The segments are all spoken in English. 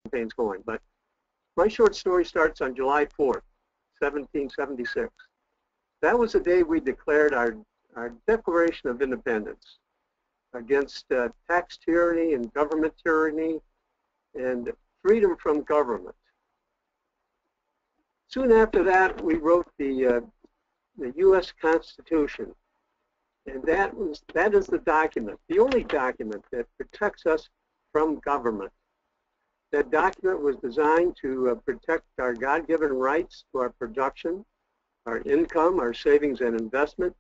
campaign's going. But my short story starts on July 4th, 1776. That was the day we declared our Declaration of Independence against tax tyranny and government tyranny and freedom from government. Soon after that, we wrote the U.S. Constitution, and that is the document, the only document that protects us from government. That document was designed to protect our God-given rights to our production, our income, our savings and investment,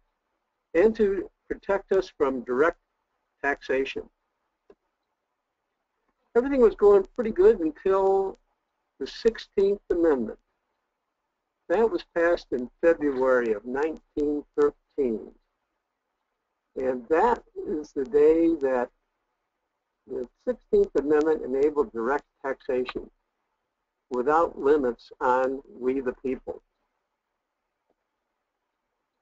and to protect us from direct taxation. Everything was going pretty good until the 16th Amendment. That was passed in February of 1913. And that is the day that the 16th Amendment enabled direct taxation without limits on we the people.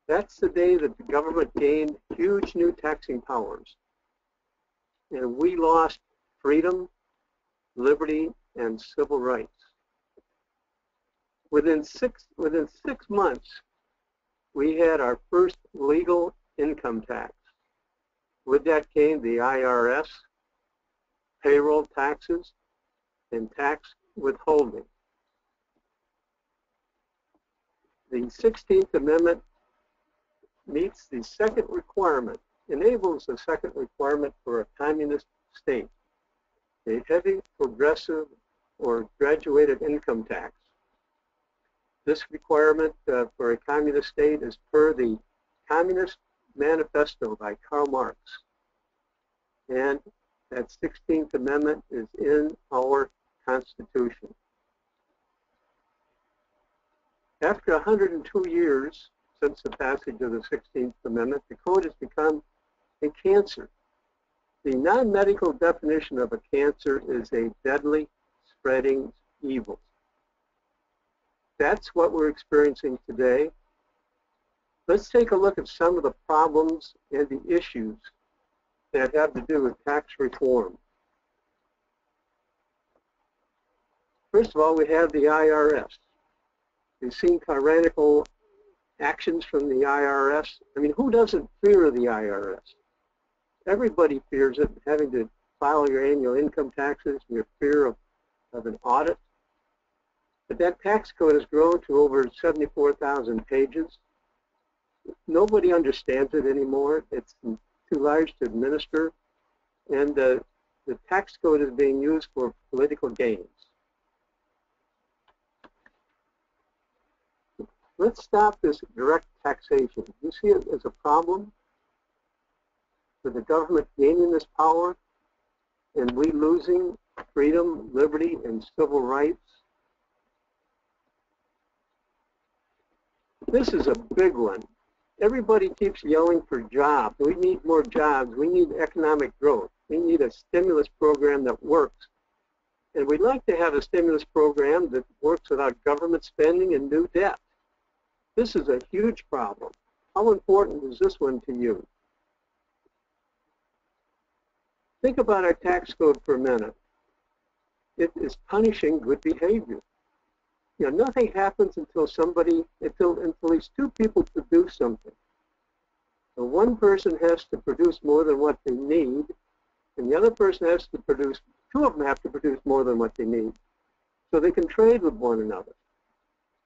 That's the day that the government gained huge new taxing powers. And we lost freedom, liberty, and civil rights. Within six months, we had our first legal income tax. With that came the IRS, payroll taxes, and tax withholding. The 16th Amendment meets the second requirement, enables the second requirement for a communist state, a heavy, progressive, or graduated income tax. This requirement for a communist state is per the Communist Manifesto by Karl Marx. And that 16th Amendment is in our Constitution. After 102 years since the passage of the 16th Amendment, the code has become a cancer. The non-medical definition of a cancer is a deadly, spreading evil. That's what we're experiencing today. Let's take a look at some of the problems and the issues that have to do with tax reform. First of all, we have the IRS. We've seen tyrannical actions from the IRS. I mean, who doesn't fear the IRS? Everybody fears it, having to file your annual income taxes, your fear of an audit. But that tax code has grown to over 74,000 pages. Nobody understands it anymore. It's too large to administer. And the tax code is being used for political gains. Let's stop this direct taxation. You see it as a problem with the government gaining this power and we losing freedom, liberty, and civil rights. This is a big one. Everybody keeps yelling for jobs. We need more jobs. We need economic growth. We need a stimulus program that works. And we'd like to have a stimulus program that works without government spending and new debt. This is a huge problem. How important is this one to you? Think about our tax code for a minute. It is punishing good behavior. You know, nothing happens until at least two people produce something. So one person has to produce more than what they need, and the other person has to produce, two of them have to produce more than what they need, so they can trade with one another.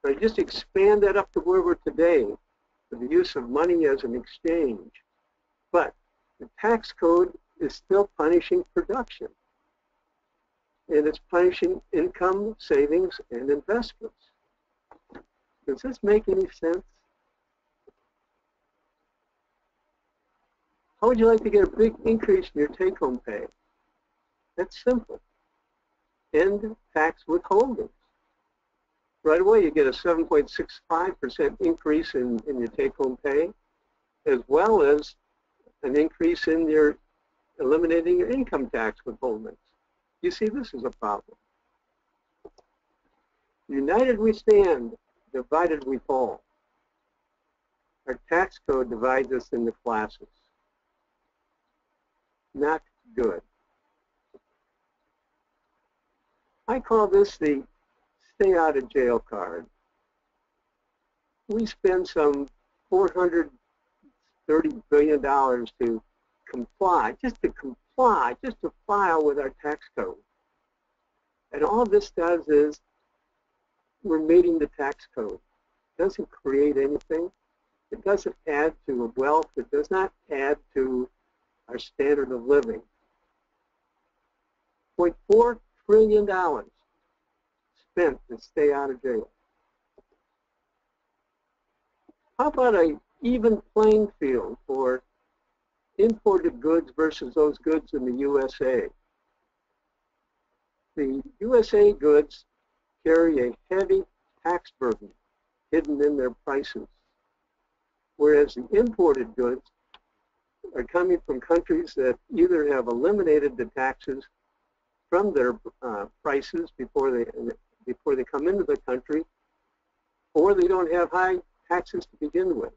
So just expand that up to where we're today, with the use of money as an exchange. But the tax code is still punishing production. And it's punishing income, savings, and investments. Does this make any sense? How would you like to get a big increase in your take-home pay? That's simple. End tax withholding. Right away, you get a 7.65% increase in your take-home pay, as well as an increase in your eliminating your income tax withholdings. You see, this is a problem. United we stand, divided we fall. Our tax code divides us into classes. Not good. I call this the stay out of jail card. We spend some $430 billion to comply, just to file with our tax code. And all this does is we're meeting the tax code. It doesn't create anything. It doesn't add to wealth. It does not add to our standard of living. $0.4 trillion spent to stay out of jail. How about an even playing field for imported goods versus those goods in the U.S.A.? The U.S.A. goods carry a heavy tax burden hidden in their prices, whereas the imported goods are coming from countries that either have eliminated the taxes from their prices before they come into the country, or they don't have high taxes to begin with.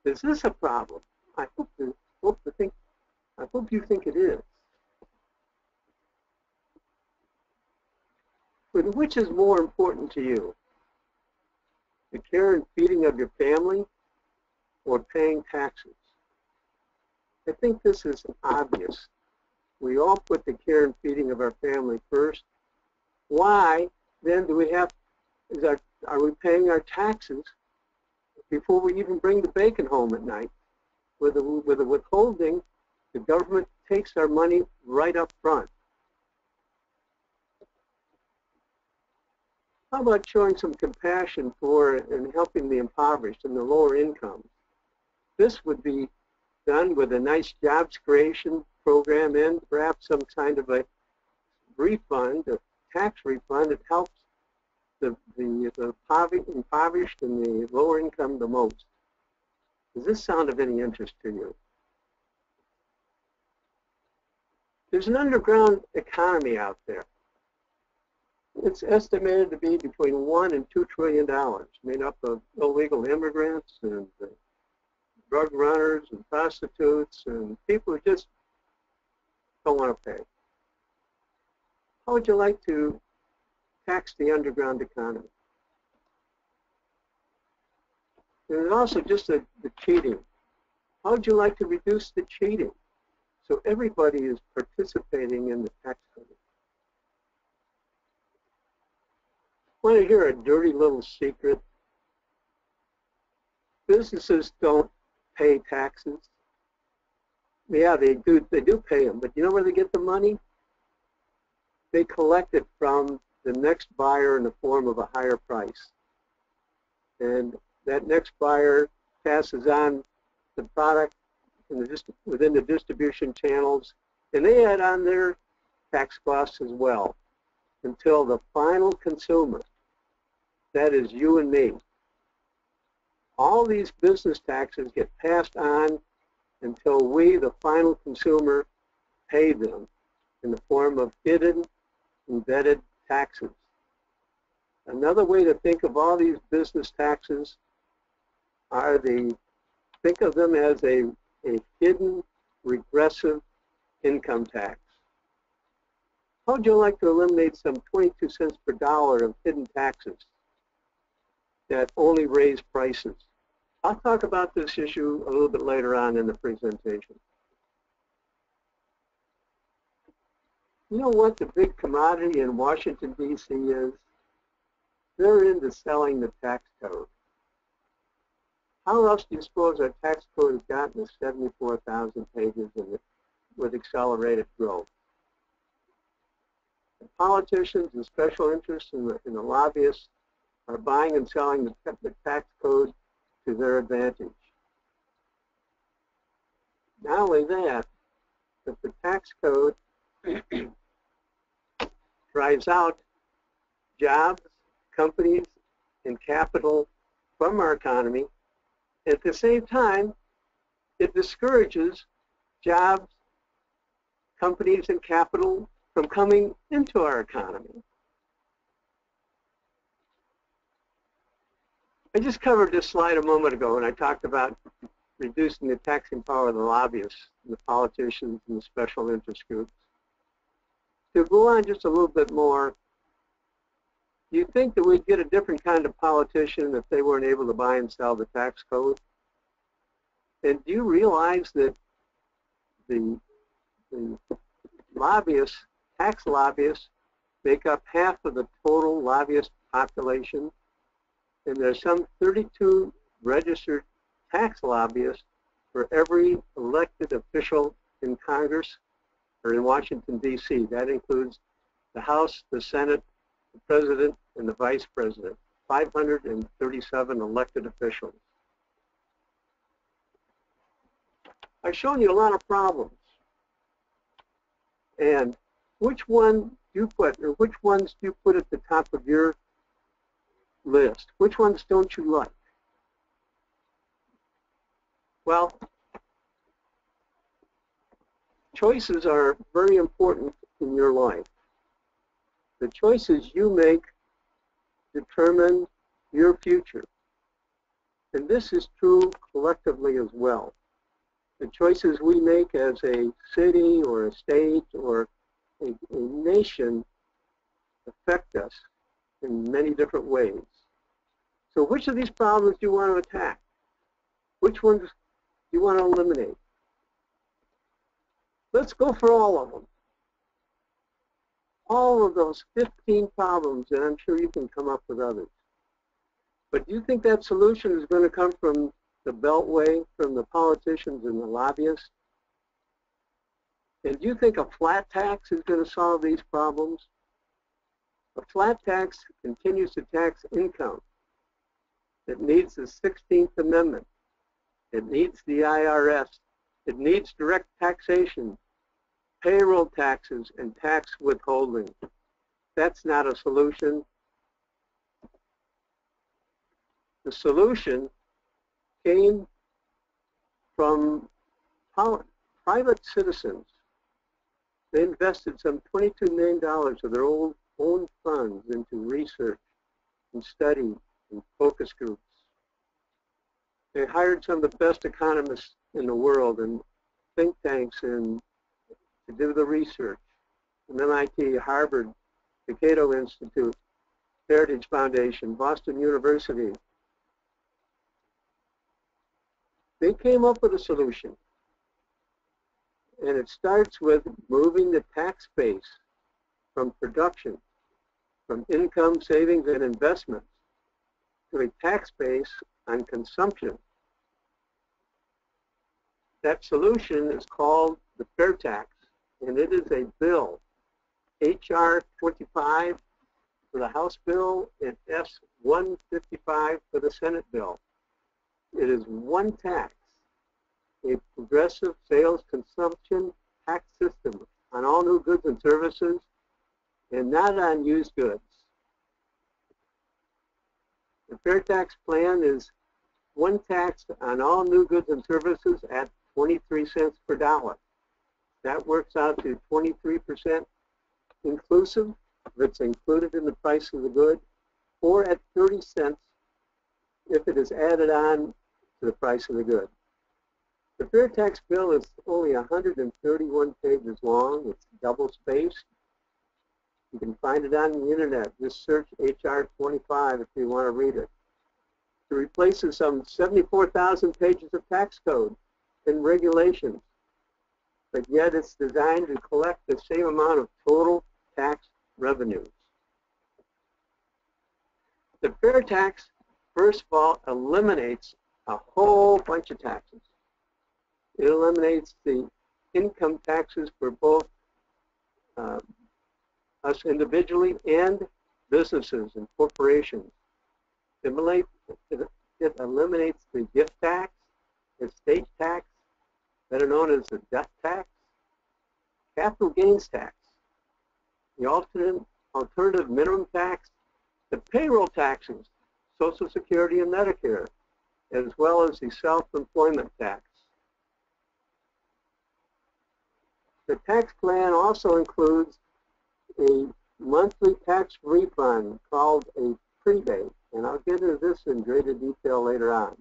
Is this a problem? I hope you think it is. But which is more important to you? The care and feeding of your family or paying taxes? I think this is obvious. We all put the care and feeding of our family first. Why then do we have, are we paying our taxes before we even bring the bacon home at night? With the withholding, the government takes our money right up front. How about showing some compassion for and helping the impoverished and the lower incomes? This would be done with a nice jobs creation program and perhaps some kind of a refund, a tax refund that helps the impoverished and the lower income the most. Does this sound of any interest to you? There's an underground economy out there. It's estimated to be between $1 and $2 trillion, made up of illegal immigrants and drug runners and prostitutes and people who just don't want to pay. How would you like to tax the underground economy? There's also just the cheating. How would you like to reduce the cheating so everybody is participating in the tax code? Want to hear a dirty little secret? Businesses don't pay taxes. Yeah, they do pay them, but you know where they get the money? They collect it from the next buyer in the form of a higher price. And that next buyer passes on the product within the distribution channels, and they add on their tax costs as well until the final consumer, that is you and me. All these business taxes get passed on until we, the final consumer, pay them in the form of hidden, embedded taxes. Another way to think of all these business taxes are think of them as a hidden, regressive income tax. How would you like to eliminate some 22 cents per dollar of hidden taxes that only raise prices? I'll talk about this issue a little bit later on in the presentation. You know what the big commodity in Washington, D.C. is? They're into selling the tax code. How else do you suppose our tax code has gotten to 74,000 pages with accelerated growth? The politicians and special interests and the lobbyists are buying and selling the tax code to their advantage. Not only that, but the tax code drives out jobs, companies, and capital from our economy. At the same time, it discourages jobs, companies, and capital from coming into our economy. I just covered this slide a moment ago when I talked about reducing the taxing power of the lobbyists, the politicians, and the special interest groups. To go on just a little bit more, do you think that we'd get a different kind of politician if they weren't able to buy and sell the tax code? And do you realize that the lobbyists, tax lobbyists, make up half of the total lobbyist population? And there's some 32 registered tax lobbyists for every elected official in Congress or in Washington, D.C. That includes the House, the Senate, the President, and the Vice President. 537 elected officials. I've shown you a lot of problems. And which one do you put, or which ones do you put at the top of your list? Which ones don't you like? Well, choices are very important in your life. The choices you make determine your future. And this is true collectively as well. The choices we make as a city or a state or a nation affect us in many different ways. So which of these problems do you want to attack? Which ones do you want to eliminate? Let's go for all of them. All of those 15 problems, and I'm sure you can come up with others. But do you think that solution is going to come from the Beltway, from the politicians and the lobbyists? And do you think a flat tax is going to solve these problems? A flat tax continues to tax income. It needs the 16th Amendment. It needs the IRS. It needs direct taxation, payroll taxes, and tax withholding. That's not a solution. The solution came from private citizens. They invested some $22 million of their own funds into research and study and focus groups. They hired some of the best economists in the world and think tanks to do the research. From MIT, Harvard, the Cato Institute, Heritage Foundation, Boston University. They came up with a solution. And it starts with moving the tax base from production, from income, savings, and investments, to a tax base on consumption. That solution is called the FairTax, and it is a bill, H.R. 25 for the House bill and S. 155 for the Senate bill. It is one tax, a progressive sales consumption tax system on all new goods and services and not on used goods. The FairTax plan is one tax on all new goods and services at 23 cents per dollar. That works out to 23% inclusive if it's included in the price of the good, or at 30 cents if it is added on to the price of the good. The FairTax bill is only 131 pages long. It's double-spaced. You can find it on the internet. Just search H.R. 25 if you want to read it. It replaces some 74,000 pages of tax code and regulations, but yet it's designed to collect the same amount of total tax revenues. The FairTax, first of all, eliminates a whole bunch of taxes. It eliminates the income taxes for both us individually and businesses and corporations. It eliminates the gift tax, estate tax, better known as the death tax, capital gains tax, the alternative minimum tax, the payroll taxes, Social Security and Medicare, as well as the self-employment tax. The tax plan also includes a monthly tax refund called a prebate, and I'll get into this in greater detail later on.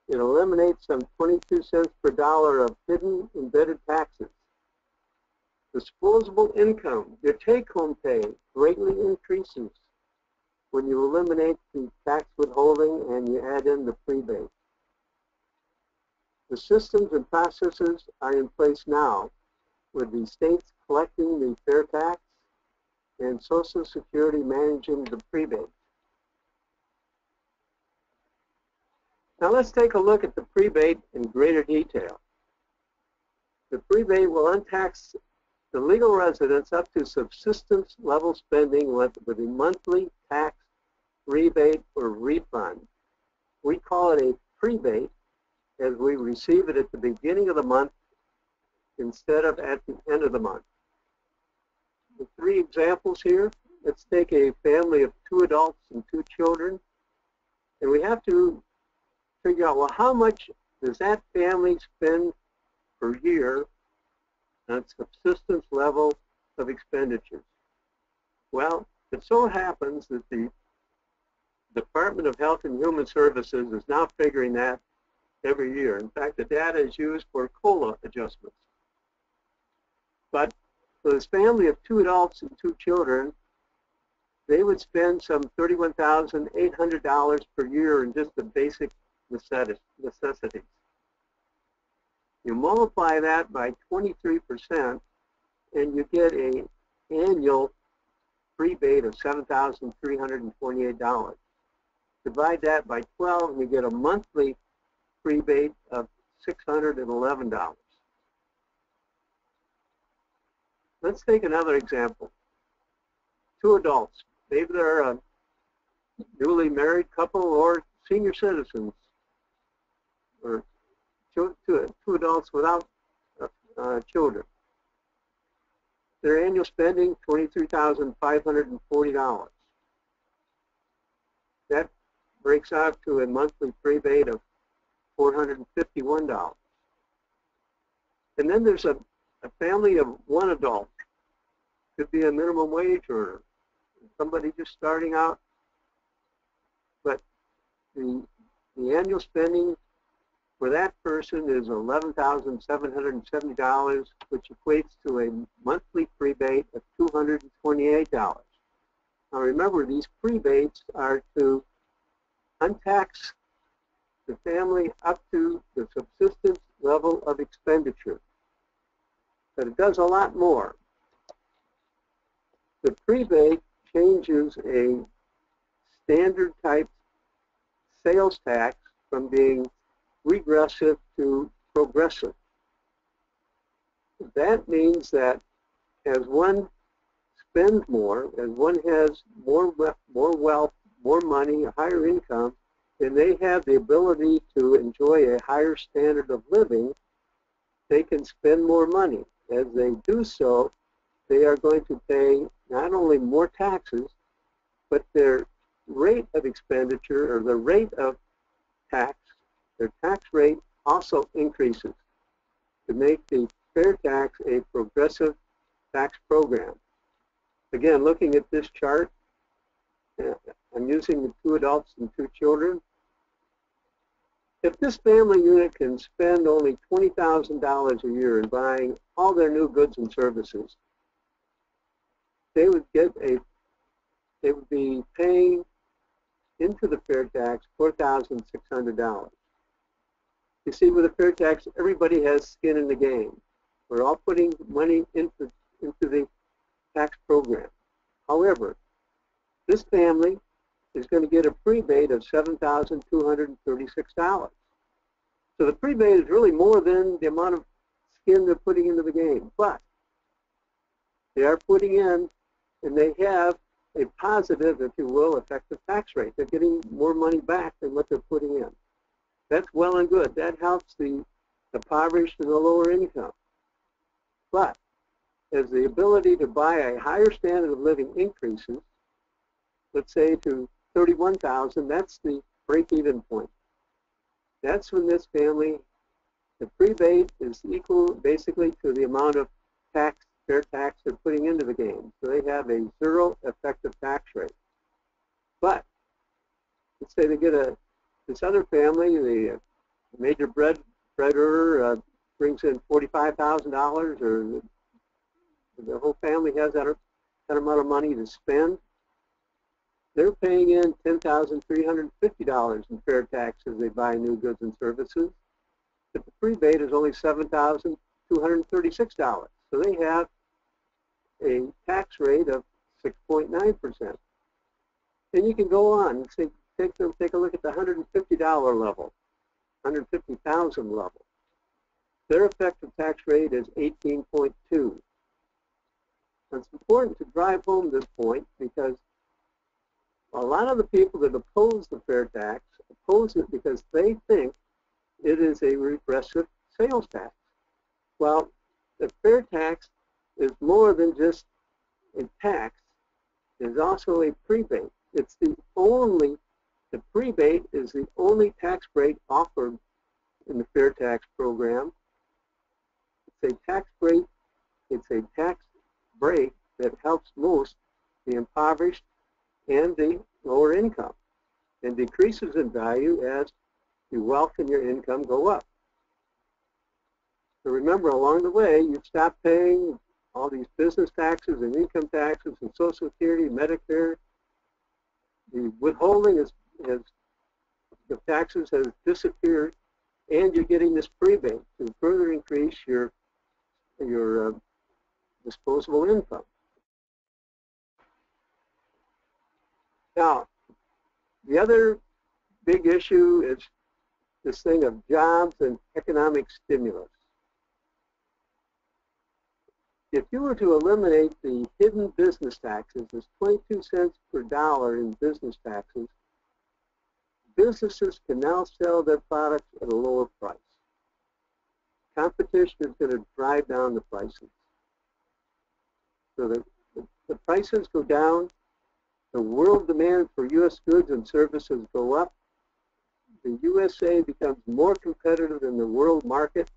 It eliminates some 22 cents per dollar of hidden embedded taxes. Disposable income, your take-home pay greatly increases when you eliminate the tax withholding and you add in the prebate. The systems and processes are in place now with the states collecting the FairTax and Social Security managing the prebate. Now let's take a look at the prebate in greater detail. The prebate will untax the legal residents up to subsistence level spending with a monthly tax rebate or refund. We call it a prebate as we receive it at the beginning of the month instead of at the end of the month. The three examples here, let's take a family of 2 adults and 2 children, and we have to figure out, well, how much does that family spend per year on subsistence level of expenditures? Well, it so happens that the Department of Health and Human Services is now figuring that every year. In fact, the data is used for COLA adjustments. But for this family of 2 adults and 2 children, they would spend some $31,800 per year in just the basic necessities. You multiply that by 23%, and you get an annual rebate of $7,328. Divide that by 12, and you get a monthly rebate of $611. Let's take another example. 2 adults. Maybe they're a newly married couple or senior citizens, or two adults without children. Their annual spending, $23,540. That breaks out to a monthly rebate of $451. And then there's a family of 1 adult. Could be a minimum wage or somebody just starting out. But the annual spending for that person is $11,770, which equates to a monthly rebate of $228. Now remember, these prebates are to untax the family up to the subsistence level of expenditure. But it does a lot more. The prebate changes a standard type sales tax from being regressive to progressive. That means that as one spends more, as one has more wealth, more money, a higher income, and they have the ability to enjoy a higher standard of living, they can spend more money. As they do so, they are going to pay not only more taxes, but their rate of expenditure, or the rate of tax, their tax rate also increases to make the FairTax a progressive tax program. Again, looking at this chart, I'm using the 2 adults and 2 children. If this family unit can spend only $20,000 a year in buying all their new goods and services, they would be paying into the FairTax $4,600. You see, with the FairTax, everybody has skin in the game. We're all putting money into the tax program. However, this family is going to get a prebate of $7,236. So the prebate is really more than the amount of skin they're putting into the game. But they are putting in, and they have a positive, if you will, effective tax rate. They're getting more money back than what they're putting in. That's well and good. That helps the impoverished and the lower income. But as the ability to buy a higher standard of living increases, let's say to $31,000, that's the break-even point. That's when this family, the prebate is equal basically to the amount of tax, fair tax they're putting into the game. So they have a 0 effective tax rate. But let's say they get this other family, the major bread earner brings in $45,000, or the whole family has that amount of money to spend, they're paying in $10,350 in fair tax as they buy new goods and services, but the rebate is only $7,236. So they have a tax rate of 6.9%. And you can go on and say, take a look at the $150 level, $150,000 level. Their effective tax rate is 18.2. It's important to drive home this point because a lot of the people that oppose the fair tax oppose it because they think it is a regressive sales tax. Well, the fair tax is more than just a tax. It's also a prebate. The prebate is the only tax break offered in the fair tax program. It's a tax break. It's a tax break that helps most the impoverished and the lower income, and decreases in value as your wealth and your income go up. So remember, along the way, you stop paying all these business taxes and income taxes and Social Security, Medicare. The withholding the taxes has disappeared, and you're getting this prebate to further increase your disposable income. Now, the other big issue is this thing of jobs and economic stimulus. If you were to eliminate the hidden business taxes, there's 22 cents per dollar in business taxes, businesses can now sell their products at a lower price. Competition is going to drive down the prices. So the prices go down, the world demand for U.S. goods and services go up, the U.S.A. becomes more competitive in the world market,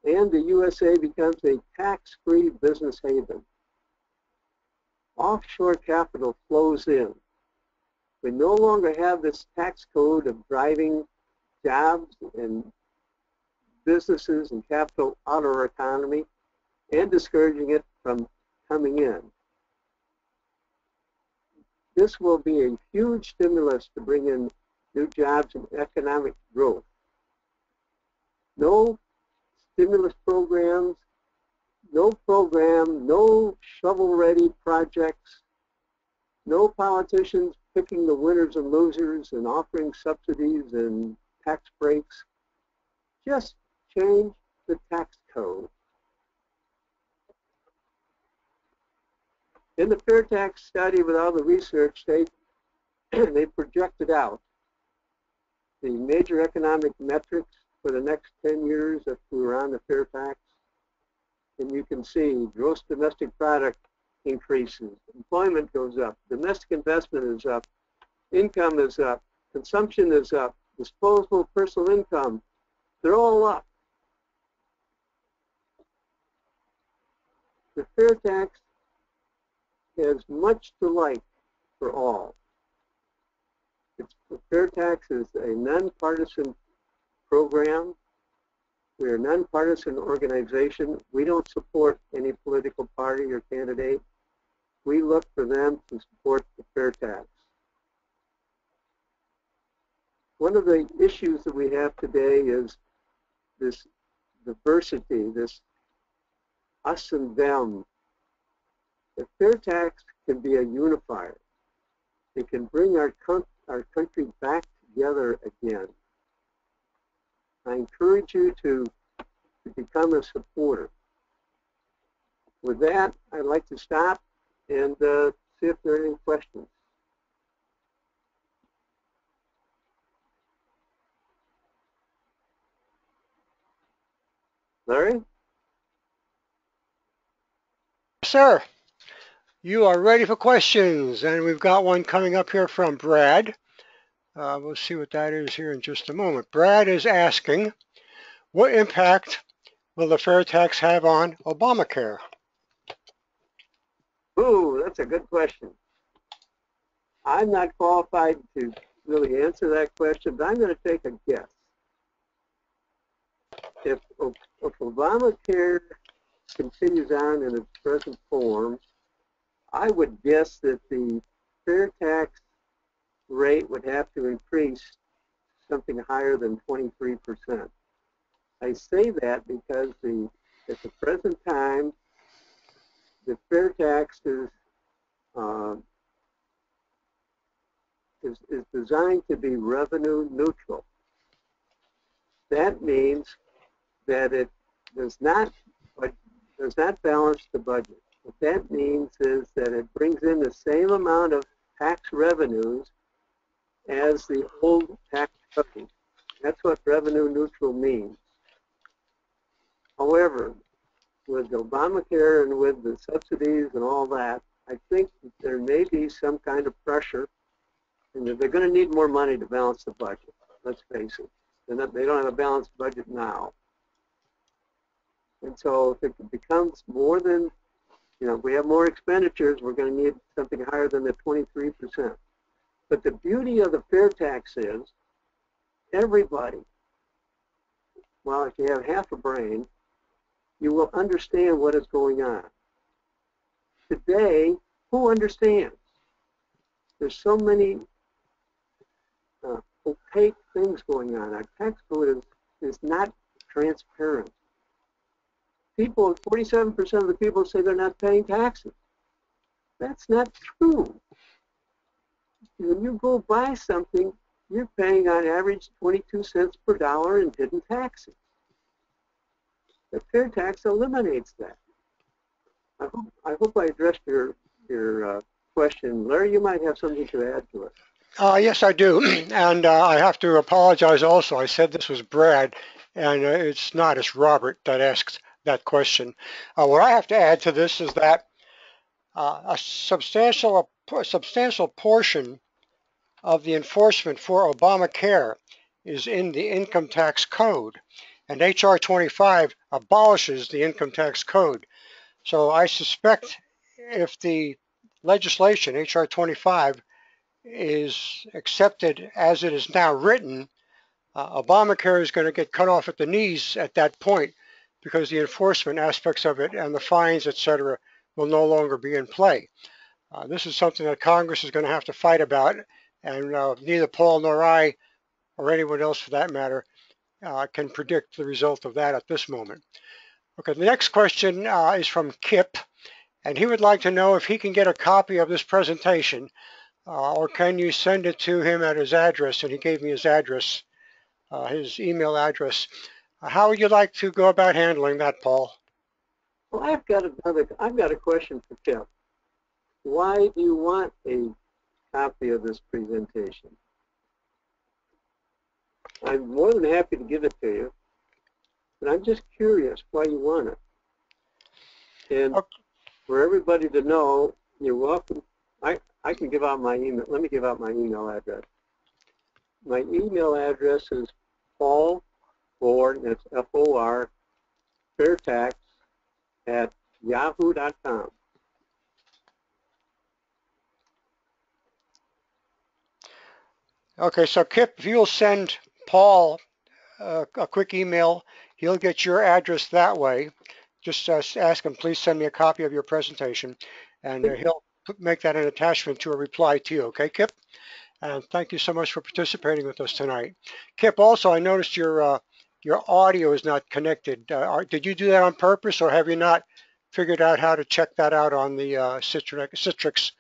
and the U.S.A. becomes a tax-free business haven. Offshore capital flows in. We no longer have this tax code of driving jobs and businesses and capital out of our economy and discouraging it from coming in. This will be a huge stimulus to bring in new jobs and economic growth. No stimulus programs, no shovel-ready projects, no politicians picking the winners and losers and offering subsidies and tax breaks. Just change the tax code. In the fair tax study with all the research, they projected out the major economic metrics for the next 10 years if we were on the fair tax. And you can see gross domestic product increases, employment goes up, domestic investment is up, income is up, consumption is up, disposable personal income, they're all up. The fair tax has much to like for all. The fair tax is a nonpartisan program. We're a nonpartisan organization. We don't support any political party or candidate. We look for them to support the fair tax. One of the issues that we have today is this diversity, this us and them. The fair tax can be a unifier. It can bring our country back together again. I encourage you to become a supporter. With that, I'd like to stop and see if there are any questions. Larry? Sir, you are ready for questions, and we've got one coming up here from Brad. We'll see what that is here in just a moment. Brad is asking, what impact will the fair tax have on Obamacare? Ooh, that's a good question. I'm not qualified to really answer that question, but I'm going to take a guess. If Obamacare continues on in its present form, I would guess that the fair tax rate would have to increase something higher than 23%. I say that because at the present time, the fair tax uh, is designed to be revenue neutral. That means that it does not balance the budget. What that means is that it brings in the same amount of tax revenues as the old tax code. That's what revenue neutral means. However, with Obamacare and with the subsidies and all that, I think that there may be some kind of pressure, and that they're going to need more money to balance the budget. Let's face it. They don't have a balanced budget now. And so if it becomes more than, if we have more expenditures, we're going to need something higher than the 23%. But the beauty of the fair tax is everybody, well, if you have half a brain, you will understand what is going on. Today, who understands? There's so many opaque things going on. Our tax code is not transparent. 47% of the people say they're not paying taxes. That's not true. When you go buy something, you're paying on average 22 cents per dollar in hidden taxes. The fair tax eliminates that. I hope I addressed your question. Larry, you might have something to add to it. Yes, I do. And I have to apologize also. I said this was Brad, and it's not. It's Robert that asked that question. What I have to add to this is that a substantial portion of the enforcement for Obamacare is in the income tax code, and HR 25 abolishes the income tax code. So I suspect if the legislation, HR 25, is accepted as it is now written, Obamacare is going to get cut off at the knees at that point, because the enforcement aspects of it and the fines, etc., will no longer be in play. This is something that Congress is going to have to fight about, and neither Paul nor I, or anyone else for that matter, can predict the result of that at this moment. Okay, the next question is from Kip, and he would like to know if he can get a copy of this presentation, or can you send it to him at his address, and he gave me his address, his email address. How would you like to go about handling that, Paul? Well, I've got a question for Kip. Why do you want a copy of this presentation? I'm more than happy to give it to you, but I'm just curious why you want it. And for everybody to know, you're welcome. I can give out my email. Let me give out my email address. My email address is Paul Ford, that's F-O-R, FairTax at yahoo.com. Okay, so Kip, if you'll send Paul a quick email, he'll get your address that way. Just ask him, please send me a copy of your presentation, and he'll make that an attachment to a reply to you. Okay, Kip? And thank you so much for participating with us tonight. Kip, also, I noticed your audio is not connected. Did you do that on purpose, or have you not figured out how to check that out on the Citrix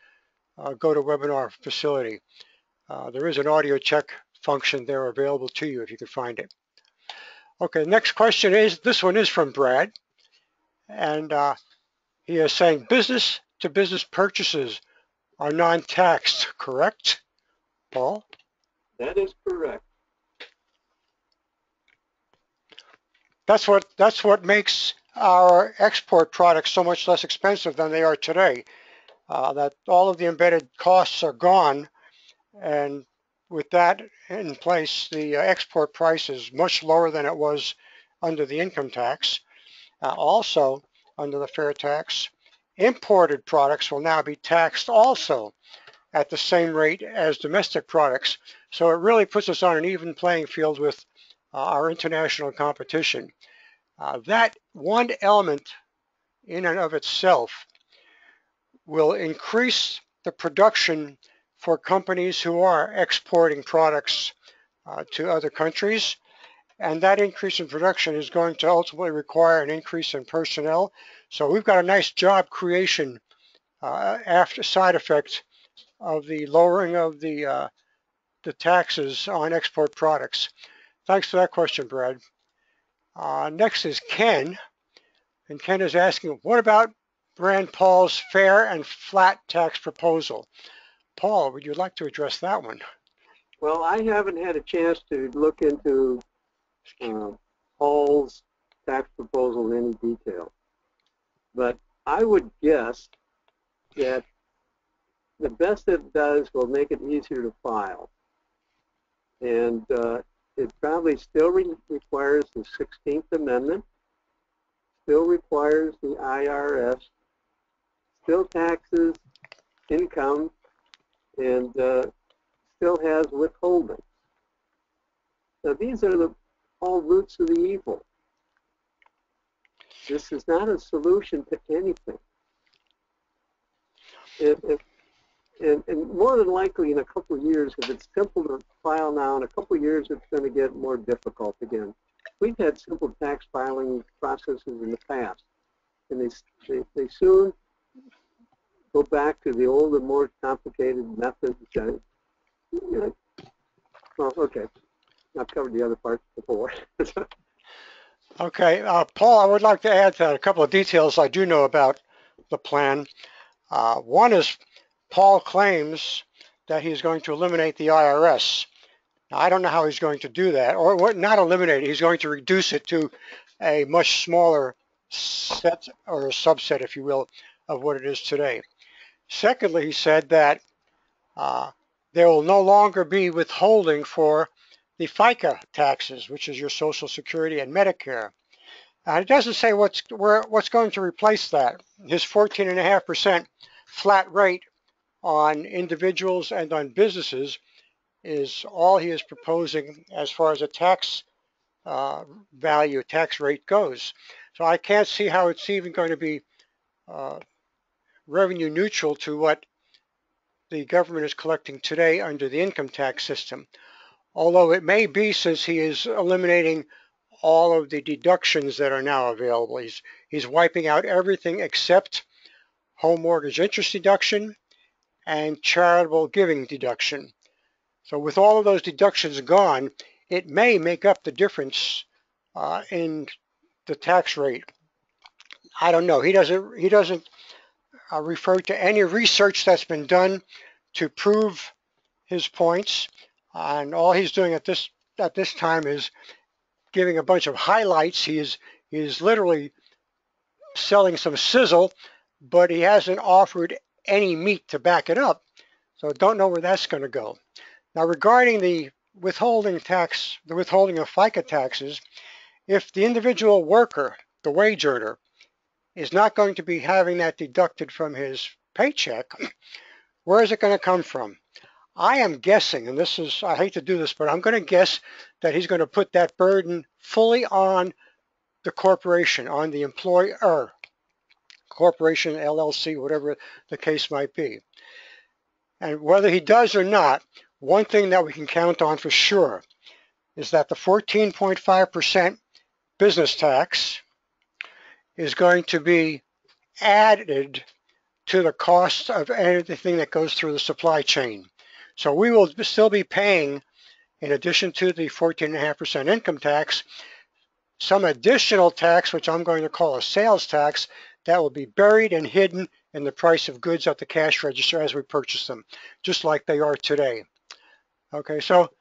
GoToWebinar facility? There is an audio check function there available to you if you can find it. Okay, next question is, this one is from Brad, and he is saying business-to-business purchases are non-taxed, correct, Paul? That is correct. That's what makes our export products so much less expensive than they are today. That all of the embedded costs are gone, and with that in place, the export price is much lower than it was under the income tax. Also, under the fair tax, imported products will now be taxed also at the same rate as domestic products. So it really puts us on an even playing field with our international competition. That one element in and of itself will increase the production for companies who are exporting products to other countries. And that increase in production is going to ultimately require an increase in personnel. So we've got a nice job creation after side effect of the lowering of the taxes on export products. Thanks for that question, Brad. Next is Ken, and Ken is asking, what about Rand Paul's fair and flat tax proposal? Paul, would you like to address that one? Well, I haven't had a chance to look into Paul's tax proposal in any detail, but I would guess that the best it does will make it easier to file. And it probably still requires the 16th Amendment, still requires the IRS, still taxes income, and still has withholding. Now these are all roots of the evil. This is not a solution to anything. And more than likely in a couple of years, if it's simple to file now, in a couple of years it's going to get more difficult again. We've had simple tax filing processes in the past, and they soon go back to the older, more complicated methods. Well, okay, I've covered the other parts before. Okay, Paul, I would like to add that a couple of details I do know about the plan. One is Paul claims that he's going to eliminate the IRS. Now, I don't know how he's going to do that, or not eliminate it. He's going to reduce it to a much smaller set, or a subset, if you will, of what it is today. Secondly, he said that there will no longer be withholding for the FICA taxes, which is your Social Security and Medicare. It doesn't say what's going to replace that. His 14.5% flat rate on individuals and on businesses is all he is proposing as far as a tax value, tax rate goes. So I can't see how it's even going to be revenue neutral to what the government is collecting today under the income tax system. Although it may be, since he is eliminating all of the deductions that are now available. He's wiping out everything except home mortgage interest deduction and charitable giving deduction. So with all of those deductions gone, it may make up the difference in the tax rate. I don't know. He doesn't refer to any research that's been done to prove his points, and all he's doing at this time is giving a bunch of highlights. He is literally selling some sizzle, but he hasn't offered any meat to back it up. So don't know where that's going to go. Now, regarding the withholding tax, the withholding of FICA taxes, if the individual worker, the wage earner, is not going to be having that deducted from his paycheck, where is it going to come from? I am guessing, and this is, I hate to do this, but I'm going to guess that he's going to put that burden fully on the corporation, on the employer, corporation, LLC, whatever the case might be. And whether he does or not, one thing that we can count on for sure is that the 14.5% business tax is going to be added to the cost of anything that goes through the supply chain. So we will still be paying, in addition to the 14.5% income tax, some additional tax, which I'm going to call a sales tax, that will be buried and hidden in the price of goods at the cash register as we purchase them, just like they are today. Okay, so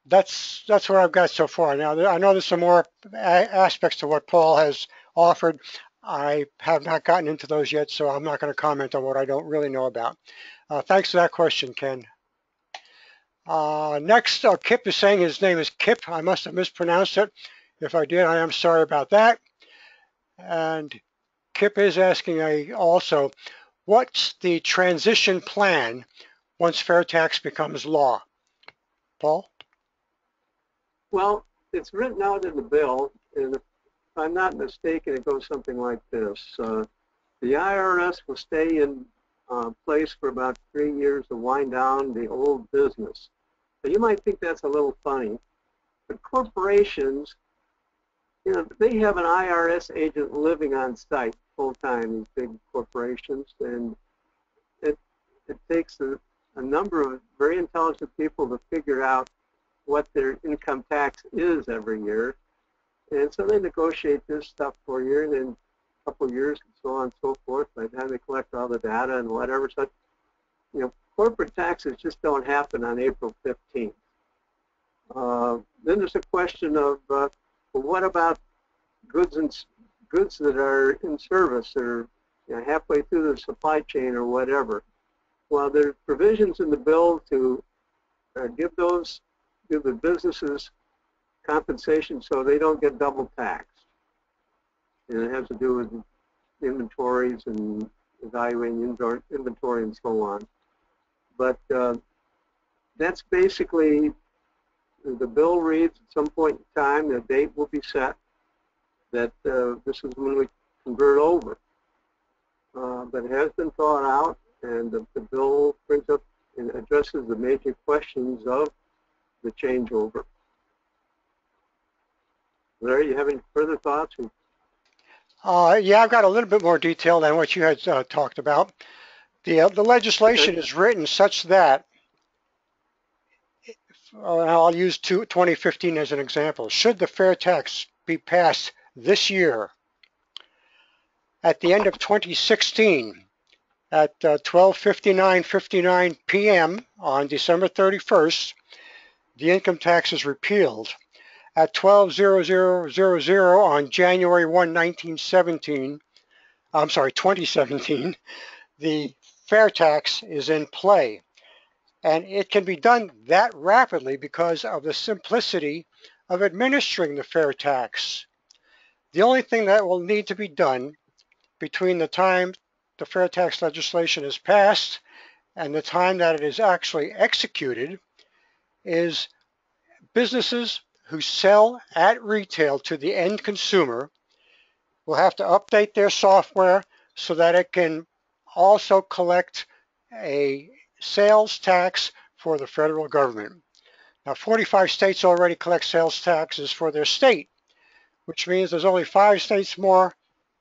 that's what I've got so far. Now, I know there's some more aspects to what Paul has offered. I have not gotten into those yet, so I'm not going to comment on what I don't really know about. Thanks for that question, Ken. Next, Kip is saying his name is Kip. I must have mispronounced it. If I did, I am sorry about that. And Kip is asking also, what's the transition plan once fair tax becomes law? Paul? Well, it's written out in the bill, and if I'm not mistaken, it goes something like this. The IRS will stay in place for about 3 years to wind down the old business. So you might think that's a little funny, but corporations, you know, they have an IRS agent living on site full time, these big corporations, and it takes a number of very intelligent people to figure out what their income tax is every year. And so they negotiate this stuff for a year, and then a couple of years, and so on and so forth. By the time they collect all the data and whatever, so, you know, corporate taxes just don't happen on April 15th. Then there's a question of, well, what about goods that are in service or, you know, halfway through the supply chain or whatever? Well, there's provisions in the bill to give the businesses compensation so they don't get double taxed. And it has to do with inventories and evaluating inventory and so on. But that's basically, the bill reads at some point in time, the date will be set that this is when we convert over. But it has been thought out, and the bill brings up and addresses the major questions of the changeover. Larry, you have any further thoughts? Yeah, I've got a little bit more detail than what you had talked about. The legislation is written such that, I'll use 2015 as an example. Should the fair tax be passed this year, at the end of 2016, at 12:59:59 p.m. on December 31st, the income tax is repealed. At 12:00:00 on January 1, 2017, the fair tax is in play. And it can be done that rapidly because of the simplicity of administering the fair tax. The only thing that will need to be done between the time the fair tax legislation is passed and the time that it is actually executed is businesses who sell at retail to the end consumer will have to update their software so that it can also collect a sales tax for the federal government. Now, 45 states already collect sales taxes for their state, which means there's only 5 states more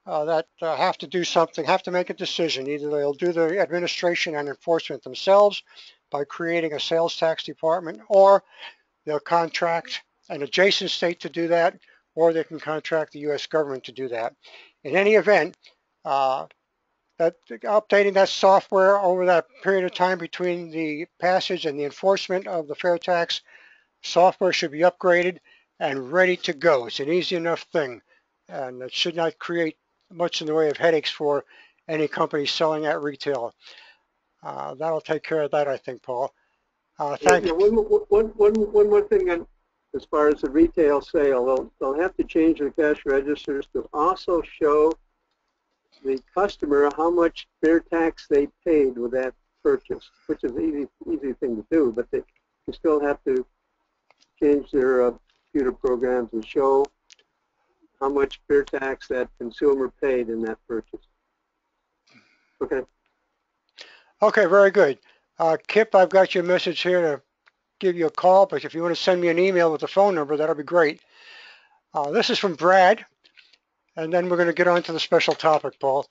that have to do something, have to make a decision. Either they'll do the administration and enforcement themselves by creating a sales tax department, or they'll contract an adjacent state to do that, or they can contract the U.S. government to do that. In any event, that updating that software over that period of time between the passage and the enforcement of the fair tax, software should be upgraded and ready to go. It's an easy enough thing, and it should not create much in the way of headaches for any company selling at retail. That'll take care of that, I think, Paul. Thank you. One more thing as far as the retail sale. They'll have to change the cash registers to also show the customer how much fair tax they paid with that purchase, which is an easy thing to do, but they still have to change their computer programs and show how much fair tax that consumer paid in that purchase. Okay. Okay, very good. Kip, I've got your message here to give you a call, but if you want to send me an email with the phone number, that'll be great. This is from Brad, and then we're going to get on to the special topic, Paul.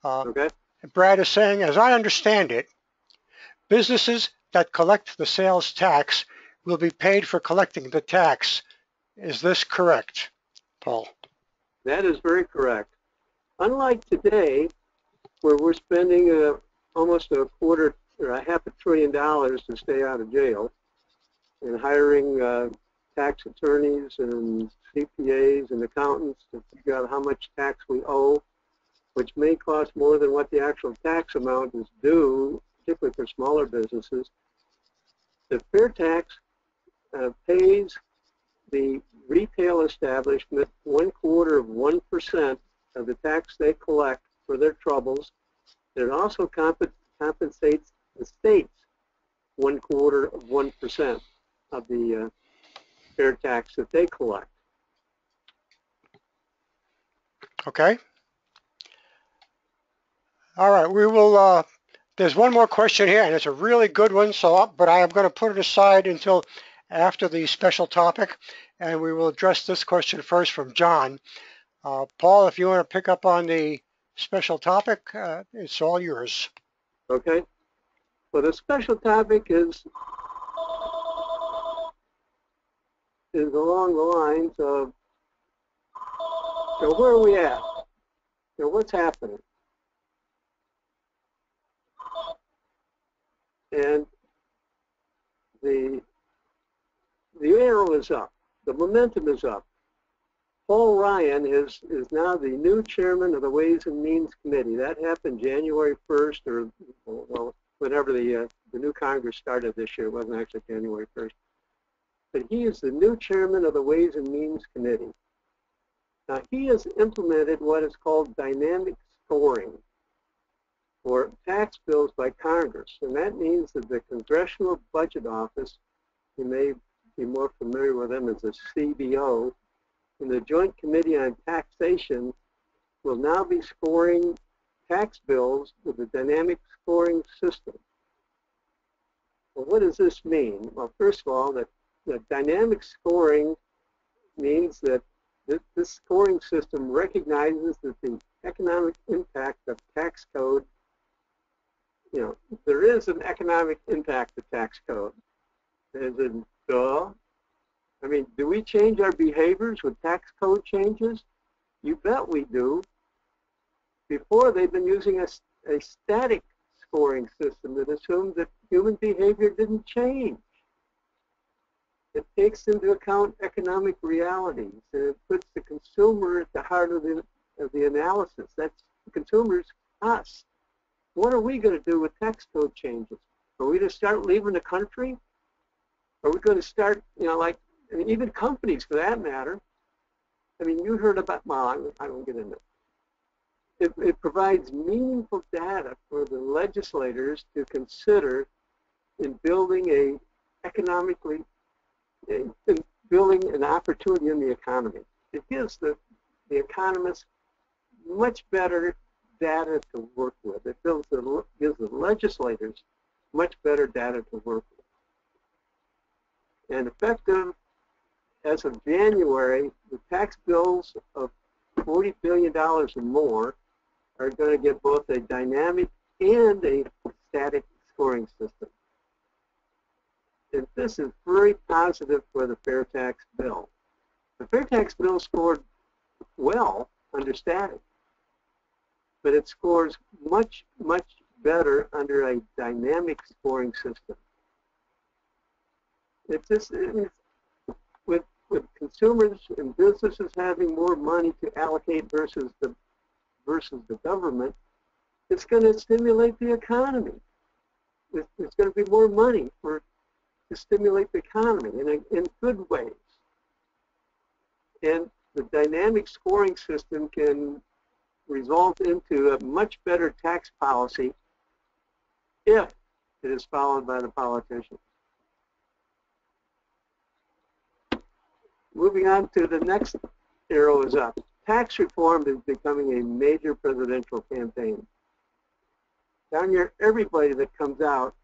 Okay. Brad is saying, as I understand it, businesses that collect the sales tax will be paid for collecting the tax. Is this correct, Paul? That is very correct. Unlike today, where we're spending almost a quarter or a $500 billion to stay out of jail, and hiring tax attorneys and CPAs and accountants to figure out how much tax we owe, which may cost more than what the actual tax amount is due, particularly for smaller businesses. The fair tax pays the retail establishment 0.25% of the tax they collect for their troubles. It also compensates the states 0.25% of the fair tax that they collect. Okay. All right, we will. There's one more question here, and it's a really good one. But I am going to put it aside until after the special topic, and we will address this question first from John. Paul, if you want to pick up on the special topic, it's all yours. Okay. Well, the special topic is along the lines of, where are we at? What's happening? And the arrow is up. The momentum is up. Paul Ryan is now the new chairman of the Ways and Means Committee. That happened January 1st, or well, whenever the new Congress started this year. It wasn't actually January 1st. But he is the new chairman of the Ways and Means Committee. Now, he has implemented what is called dynamic scoring for tax bills by Congress. And that means that the Congressional Budget Office, you may be more familiar with them as the CBO, and the Joint Committee on Taxation will now be scoring tax bills with a dynamic scoring system. Well, what does this mean? Well, first of all, the dynamic scoring means that this scoring system recognizes that the economic impact of tax code, there is an economic impact of tax code. As in, duh. I mean, do we change our behaviors with tax code changes? You bet we do. Before, they've been using a static scoring system that assumed that human behavior didn't change. It takes into account economic realities, and it puts the consumer at the heart of the analysis. That's the consumer's us. What are we going to do with tax code changes? Are we going to start leaving the country? Are we going to start, I mean, even companies for that matter? I mean, you heard about, well, I won't get into it. It provides meaningful data for the legislators to consider in building building an opportunity in the economy. It gives the economists much better data to work with. It gives the legislators much better data to work with. And effective as of January, the tax bills of $40 billion or more are going to get both a dynamic and a static scoring system. And this is very positive for the FairTax bill. The FairTax bill scored well under static, but it scores much, much better under a dynamic scoring system. With consumers and businesses having more money to allocate versus the government, it's going to stimulate the economy. There's going to be more money to stimulate the economy in good ways. And the dynamic scoring system can result into a much better tax policy if it is followed by the politicians. Moving on to the next arrow is up. Tax reform is becoming a major presidential campaign. Down here, everybody that comes out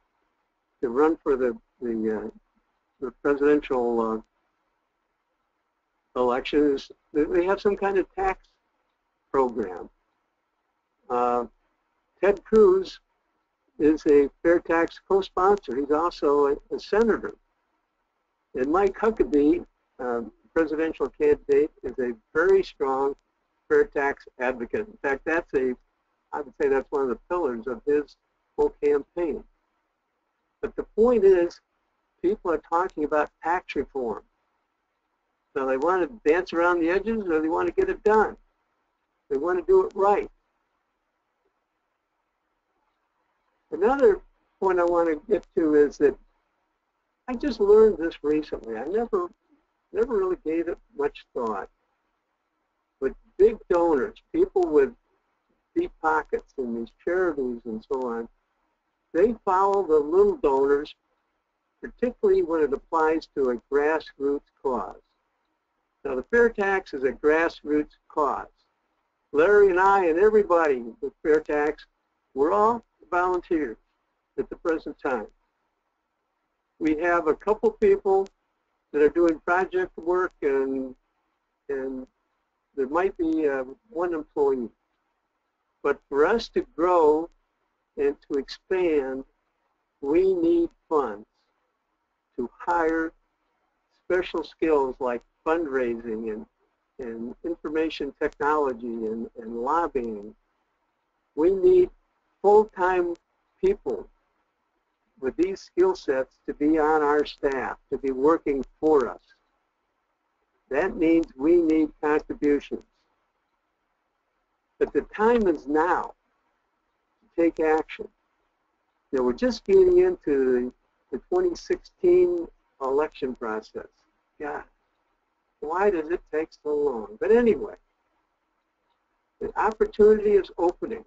to run for the presidential elections, they have some kind of tax program. Ted Cruze is a FairTax co-sponsor. He's also a senator. And Mike Haukabee, presidential candidate, is a very strong FairTax advocate. In fact, I would say that's one of the pillars of his whole campaign. But the point is, people are talking about tax reform. So they want to dance around the edges, or they want to get it done. They want to do it right. Another point I want to get to is that I just learned this recently. I never really gave it much thought. But big donors, people with deep pockets in these charities and so on, they follow the little donors, particularly when it applies to a grassroots cause. Now, the FairTax is a grassroots cause. Larry and I and everybody with FairTax We're all volunteers at the present time. We have a couple people that are doing project work, and there might be one employee. But for us to grow and to expand, we need funds to hire special skills like fundraising and information technology and lobbying. We need full-time people with these skill sets to be on our staff, to be working for us. That means we need contributions. But the time is now to take action. Now, we're just getting into the 2016 election process. God, why does it take so long? But anyway, the opportunity is opening.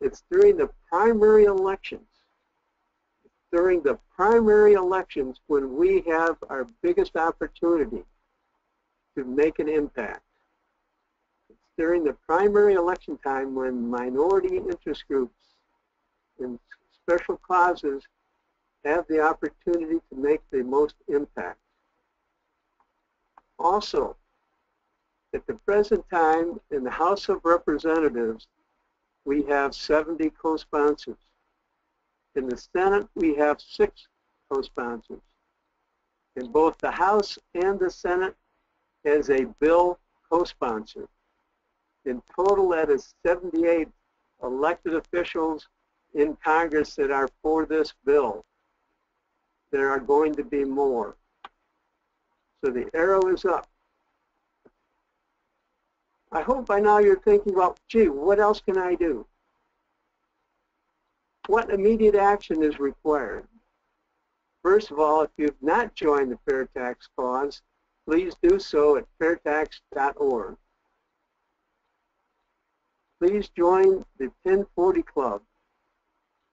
It's during the primary elections. During the primary elections when we have our biggest opportunity to make an impact. It's during the primary election time when minority interest groups and special causes have the opportunity to make the most impact. Also, at the present time in the House of Representatives, we have 70 co-sponsors. In the Senate, we have 6 co-sponsors. In both the House and the Senate has a bill co-sponsor. In total, that is 78 elected officials in Congress that are for this bill. There are going to be more. So the arrow is up. I hope by now you're thinking, well, gee, what else can I do? What immediate action is required? First of all, if you've not joined the FairTax cause, please do so at fairtax.org. Please join the 1040 Club.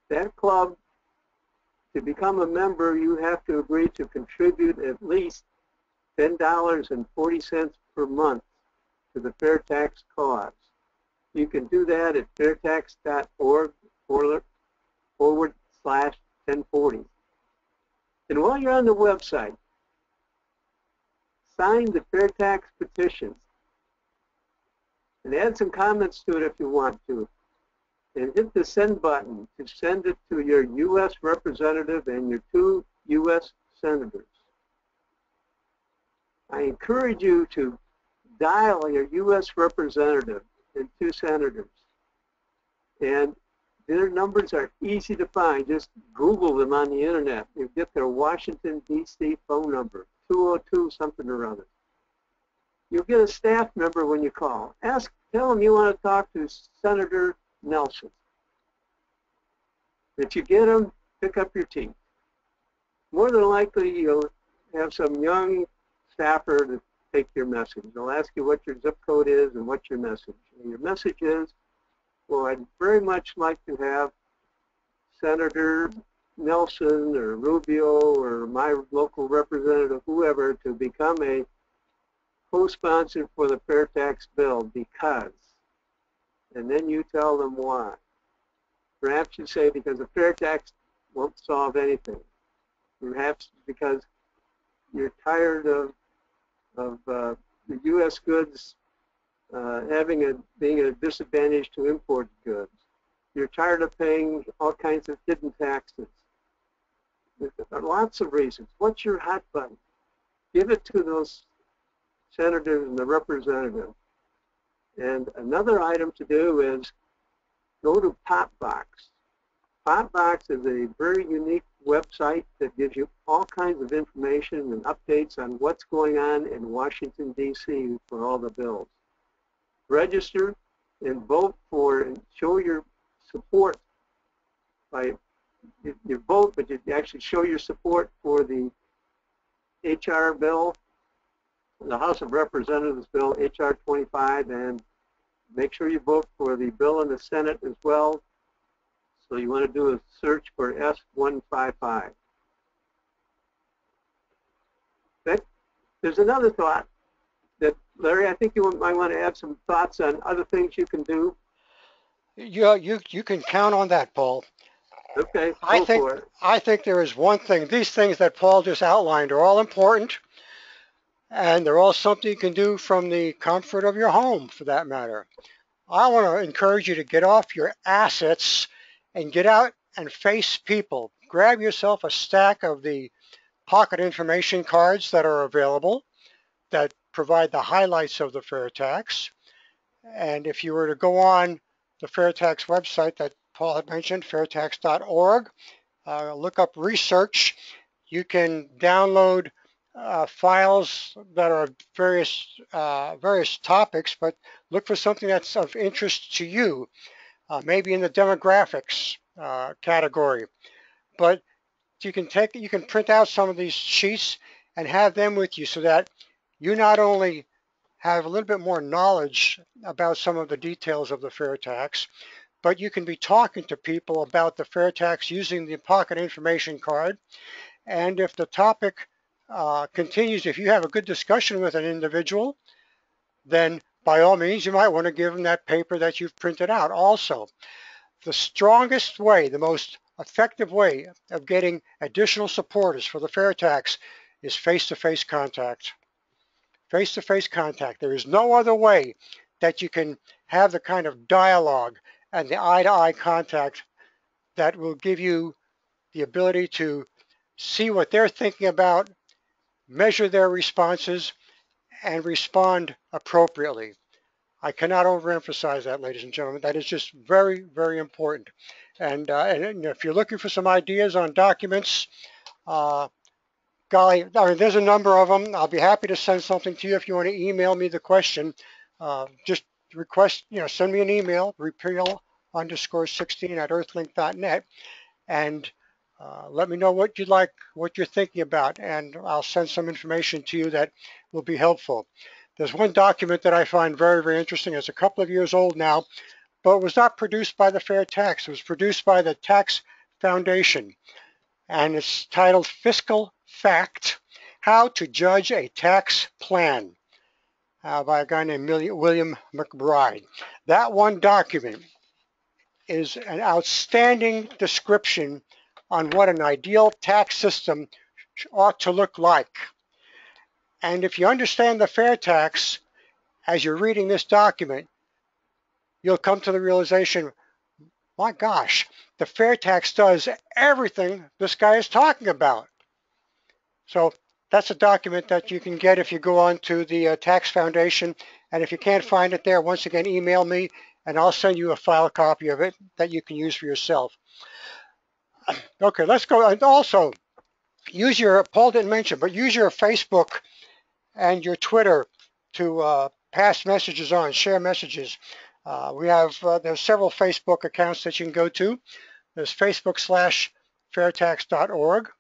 That club, to become a member, you have to agree to contribute at least $10.40 per month to the FairTax cause. You can do that at fairtax.org/1040. And while you're on the website, sign the FairTax petition and add some comments to it if you want to. And hit the send button to send it to your U.S. representative and your 2 U.S. senators. I encourage you to dial your U.S. representative and 2 senators. And their numbers are easy to find. Just Google them on the internet. You get their Washington, D.C. phone number, 202 something or other. You'll get a staff member when you call. Tell them you want to talk to Senator Nelson. If you get them, pick up your teeth. More than likely, you'll have some young staffer to take your message. They'll ask you what your zip code is and what your message. And your message is, well, I'd very much like to have Senator Nelson or Rubio or my local representative, whoever, to become a co-sponsor for the FairTax bill because, and then you tell them why. Perhaps you say because the FairTax won't solve anything. Perhaps because you're tired of the U.S. goods being at a disadvantage to import goods. You're tired of paying all kinds of hidden taxes. There are lots of reasons. What's your hot button? Give it to those senators and the representative. And another item to do is go to Popbox. Popbox is a very unique website that gives you all kinds of information and updates on what's going on in Washington, D.C. for all the bills. Register and vote for and show your support by you vote, but you actually show your support for the HR bill, the House of Representatives bill, HR 25, and make sure you vote for the bill in the Senate as well. So you want to do a search for S155. There's another thought that, Larry, I think you might want to add some thoughts on other things you can do. You can count on that, Paul. Okay, I go think for it. I think there is one thing. These things that Paul just outlined are all important, and they're all something you can do from the comfort of your home, for that matter. I want to encourage you to get off your assets and get out and face people. Grab yourself a stack of the pocket information cards that are available that provide the highlights of the FairTax. And if you were to go on the FairTax website that Paul had mentioned, fairtax.org, look up research, you can download files that are various topics, but look for something that's of interest to you, maybe in the demographics category. But you can print out some of these sheets and have them with you so that you not only have a little bit more knowledge about some of the details of the FairTax, but you can be talking to people about the FairTax using the pocket information card. And if the topic continues, if you have a good discussion with an individual, then by all means, you might want to give them that paper that you've printed out also. The strongest way, the most effective way of getting additional supporters for the FairTax is face-to-face contact. Face-to-face contact. There is no other way that you can have the kind of dialogue and the eye-to-eye contact that will give you the ability to see what they're thinking about, measure their responses, and respond appropriately. I cannot overemphasize that, ladies and gentlemen. That is just very, very important. And if you're looking for some ideas on documents, uh, golly, I mean, there's a number of them. I'll be happy to send something to you if you want to email me the question. Just request, send me an email, repeal_16@earthlink.net, and let me know what you'd like, what you're thinking about, and I'll send some information to you that will be helpful. There's one document that I find very, very interesting. It's a couple of years old now, but it was not produced by the FairTax. It was produced by the Tax Foundation, and it's titled Fiscal Fact: How to Judge a Tax Plan, by a guy named William McBride. That one document is an outstanding description on what an ideal tax system ought to look like. And if you understand the FairTax as you're reading this document, you'll come to the realization, my gosh, the FairTax does everything this guy is talking about. So that's a document that you can get if you go on to the Tax Foundation. And if you can't find it there, once again, email me and I'll send you a file copy of it that you can use for yourself. Okay, let's go. And also, use your, Paul didn't mention, but use your Facebook and your Twitter to pass messages on, share messages. There's several Facebook accounts that you can go to. There's Facebook/fairtax.org.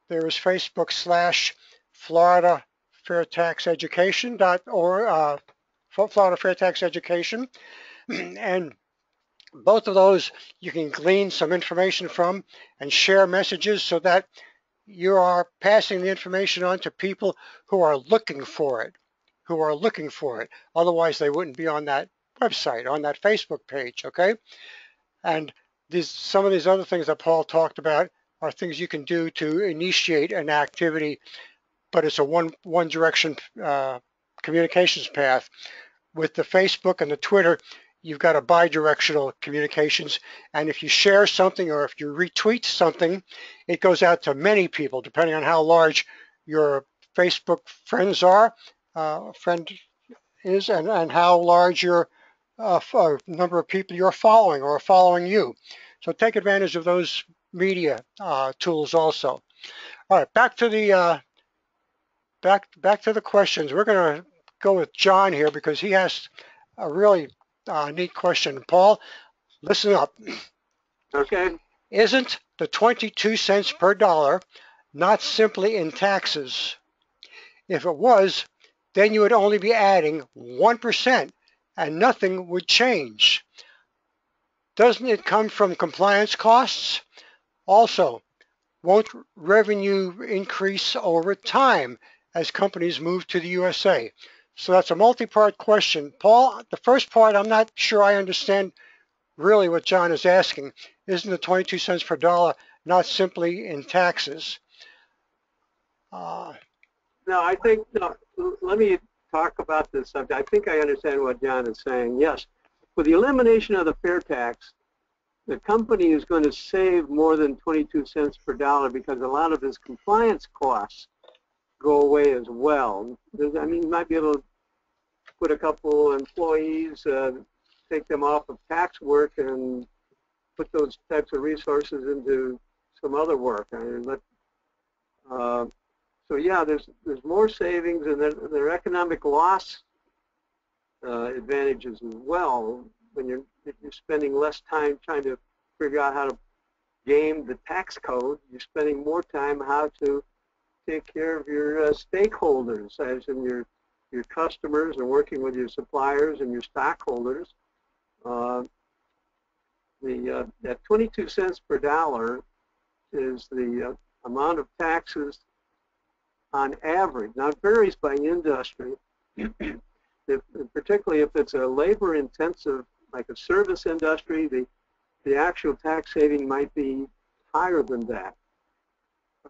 There is Facebook/Florida Fairtax Education.org, Florida Fairtax Education. And both of those you can glean some information from and share messages so that you are passing the information on to people who are looking for it, Otherwise, they wouldn't be on that website, on that Facebook page, okay? And some of these other things that Paul talked about are things you can do to initiate an activity, but it's a one direction communications path. With the Facebook and the Twitter, you've got a bi-directional communications, and if you share something or if you retweet something, it goes out to many people, depending on how large your Facebook friends are, friend is, and how large your number of people you're following or are following you. So take advantage of those media tools also. All right, back to the questions. We're going to go with John here because he has a really neat question. Paul, listen up. Okay. Isn't the 22 cents per dollar not simply in taxes? If it was, then you would only be adding 1% and nothing would change. Doesn't it come from compliance costs? Also, won't revenue increase over time as companies move to the USA? So that's a multi-part question. Paul, the first part, I'm not sure I understand really what John is asking. Isn't the 22 cents per dollar not simply in taxes? No, I think, no, let me talk about this subject. I think I understand what John is saying. Yes, with the elimination of the fair tax, the company is going to save more than 22 cents per dollar because a lot of his compliance costs go away as well. I mean, you might be able to put a couple employees, take them off of tax work and put those types of resources into some other work. I mean, so yeah, there's more savings, and there are economic loss advantages as well. When you're spending less time trying to figure out how to game the tax code, you're spending more time how to take care of your stakeholders, as in your customers, and working with your suppliers and your stockholders. That 22 cents per dollar is the amount of taxes on average. Now, it varies by industry, particularly if it's a labor-intensive, like a service industry, the actual tax saving might be higher than that.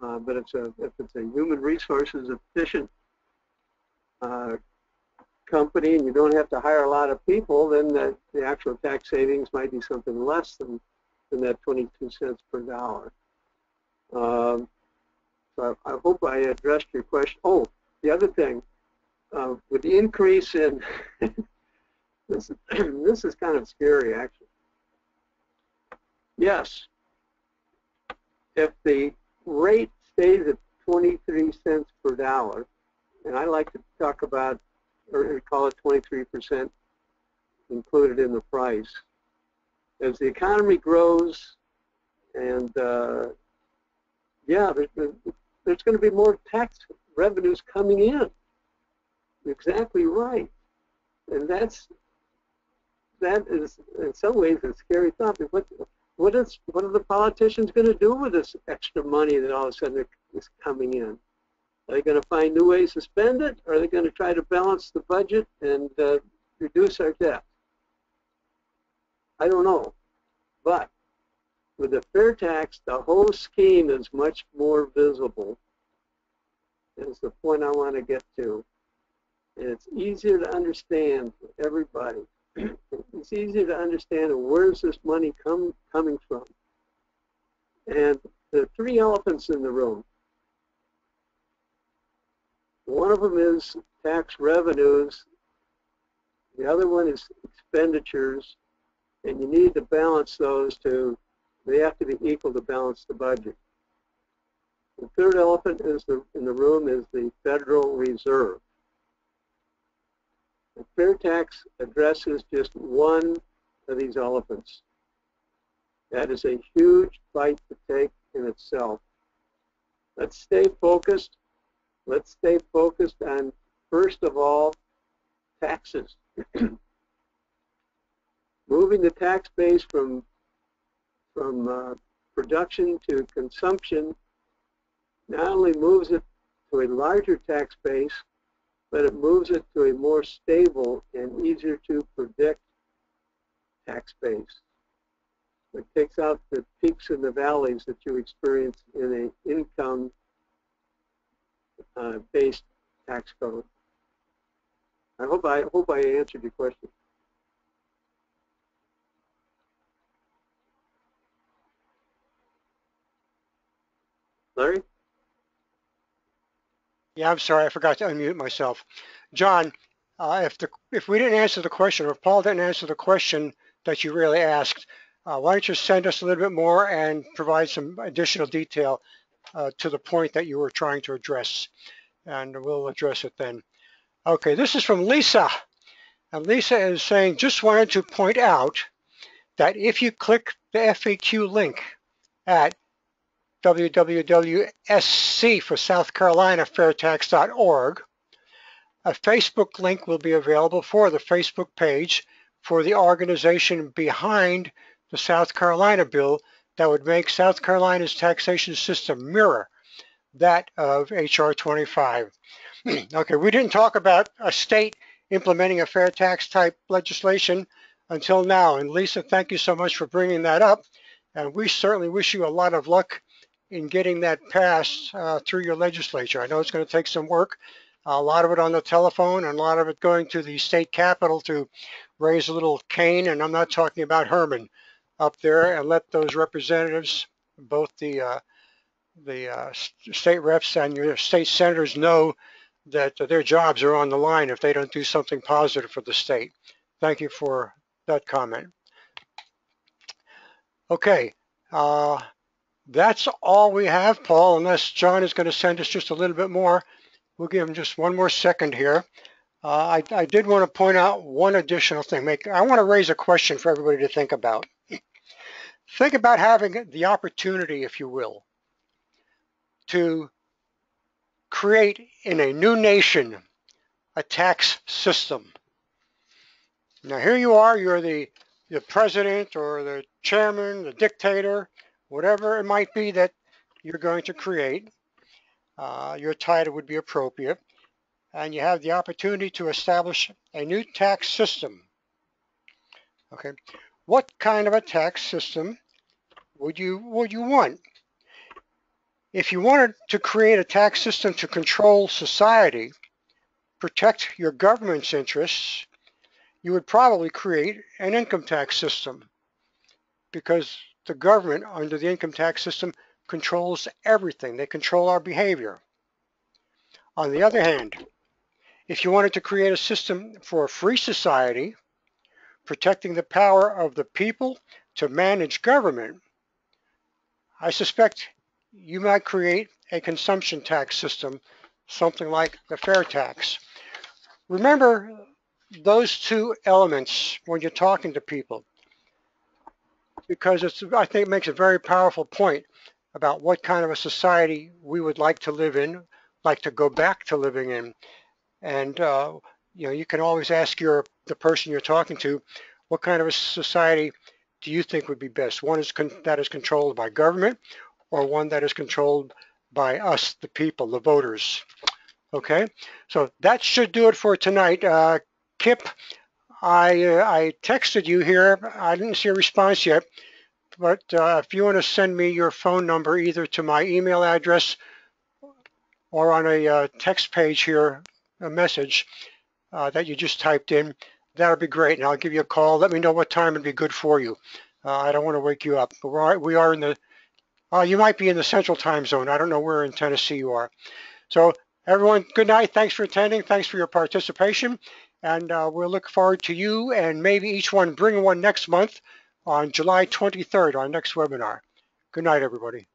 But if it's a human resources efficient company and you don't have to hire a lot of people, then the actual tax savings might be something less than that 22 cents per dollar. So I hope I addressed your question. Oh, the other thing, with the increase in, this is kind of scary actually. Yes, if the rate stays at 23 cents per dollar, and I like to talk about, or call it 23% included in the price, as the economy grows, and yeah, there's going to be more tax revenues coming in. Exactly right, and that is in some ways a scary thought. What are the politicians going to do with this extra money that all of a sudden is coming in? Are they going to find new ways to spend it, or are they going to try to balance the budget and reduce our debt? I don't know, but with the fair tax, the whole scheme is much more visible. Is the point I want to get to. And it's easier to understand for everybody. It's easier to understand where's this money coming from. And there are three elephants in the room. One of them is tax revenues. The other one is expenditures. And you need to balance those two. They have to be equal to balance the budget. The third elephant in the room is the Federal Reserve. The fair tax addresses just one of these elephants. That is a huge fight to take in itself. Let's stay focused. Let's stay focused on, first of all, taxes. Moving the tax base from production to consumption not only moves it to a larger tax base, but it moves it to a more stable and easier to predict tax base. It takes out the peaks and the valleys that you experience in an income-based tax code. I hope I answered your question. Larry? Yeah, I'm sorry, I forgot to unmute myself. John, if we didn't answer the question, or if Paul didn't answer the question that you really asked, why don't you send us a little bit more and provide some additional detail to the point that you were trying to address, and we'll address it then. Okay, this is from Lisa, and Lisa is saying, just wanted to point out that if you click the FAQ link at www.SC for South Carolina fairtax.org, a Facebook link will be available for the Facebook page for the organization behind the South Carolina bill that would make South Carolina's taxation system mirror that of HR 25. Okay, we didn't talk about a state implementing a fair tax type legislation. until now. And Lisa, thank you so much for bringing that up. And we certainly wish you a lot of luck in getting that passed through your legislature. I know it's going to take some work, a lot of it on the telephone and a lot of it going to the state capitol to raise a little cane. And I'm not talking about Herman up there, and let those representatives, both the state reps and your state senators, know that their jobs are on the line if they don't do something positive for the state. Thank you for that comment. Okay, that's all we have, Paul, unless John is going to send us just a little bit more. We'll give him just one more second here. I did want to point out one additional thing. I want to raise a question for everybody to think about. Think about having the opportunity, if you will, to create in a new nation a tax system. Now here you are, you're the president or the chairman, the dictator, whatever it might be that you're going to create. Your title would be appropriate. And you have the opportunity to establish a new tax system. Okay, what kind of a tax system would you want? If you wanted to create a tax system to control society, protect your government's interests, you would probably create an income tax system, because the government under the income tax system controls everything. They control our behavior. On the other hand, if you wanted to create a system for a free society, protecting the power of the people to manage government, I suspect you might create a consumption tax system, something like the FairTax. Remember those two elements when you're talking to people, because I think it makes a very powerful point about what kind of a society we would like to live in, like to go back to living in. And you can always ask the person you're talking to, what kind of a society do you think would be best? One that is controlled by government, or one that is controlled by us, the people, the voters. Okay, so that should do it for tonight. Kip, I texted you here. I didn't see a response yet, but if you want to send me your phone number either to my email address or on a text page here, a message that you just typed in, that would be great, and I'll give you a call. Let me know what time would be good for you. I don't want to wake you up. We are in the, you might be in the central time zone. I don't know where in Tennessee you are. So everyone, good night. Thanks for attending. Thanks for your participation. And we'll look forward to you and maybe each one bring one next month on July 23rd, our next webinar. Good night, everybody.